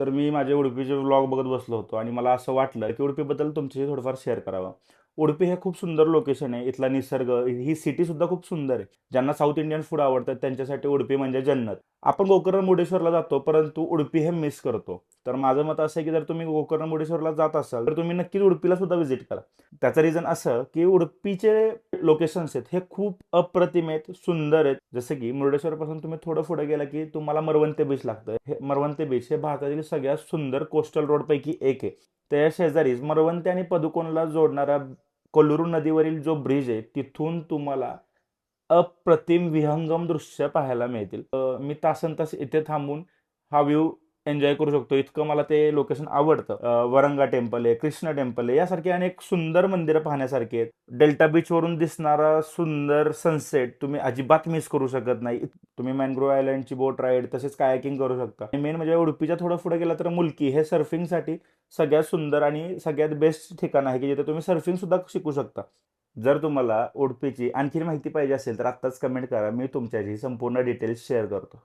तर मी माझे उडुपीचे व्लॉग बघत बसलो होतो आणि मला असं वाटलं, की उडुपीबद्दल तुमच्याशी थोडंफार शेअर करावं. उडुपी हे खूप सुंदर लोकेशन आहे. इथला निसर्ग, ही सिटीसुद्धा खूप सुंदर आहे. ज्यांना साउथ इंडियन फूड आवडतं त्यांच्यासाठी उडुपी म्हणजे जन्नत. आपण गोकर्ण मुर्डेश्वरला जातो, परंतु उडुपी हे मिस करतो. तर माझं मत असं आहे, की जर तुम्ही गोकर्ण मुर्डेश्वरला जात असाल, तर तुम्ही नक्कीच उडुपीला सुद्धा व्हिजिट करा. त्याचं रिझन असं, की उडुपीचे लोकेशन्स आहेत हे खूप अप्रतिम आहेत, सुंदर आहेत. जसं की मुर्डेश्वरपासून तुम्ही थोडं पुढे गेला, की तुम्हाला मरवंते बीच लागतं. हे मरवंते बीच हे भारतातील सगळ्यात सुंदर कोस्टल रोडपैकी एक आहे. त्या शेजारीच मरवंते आणि पदुकोणला जोडणारा कोल्लूरू नदीवरील जो ब्रिज आहे, तिथून तुम्हाला अप्रतिम विहंगम दृश्य पाहायला मिळतील. मी तासनतास इथे थांबून हा व्ह्यू एन्जॉय करू शकतो. इतकं मला ते लोकेशन आवडतं. वरंगा टेम्पल आहे, कृष्ण टेम्पल आहे, यासारखी अनेक सुंदर मंदिरं पाहण्यासारखी आहेत. डेल्टा बीचवरून दिसणारा सुंदर सनसेट तुम्ही अजिबात मिस करू शकत नाही. तुम्ही मॅंग्रोव्ह आयलंडची बोट राईड तसेच कायाकिंग करू शकता. आणि मेन म्हणजे उडुपीच्या थोडं पुढे गेला तर मुलकी हे सर्फिंगसाठी सगळ्यात सुंदर आणि सगळ्यात बेस्ट ठिकाण आहे, की जिथे तुम्ही सर्फिंग सुद्धा शिकू शकता. जर तुम्हाला उडुपीची आणखीन माहिती पाहिजे असेल तर आत्ताच कमेंट करा. मी तुमच्याशी संपूर्ण डिटेल्स शेअर करतो.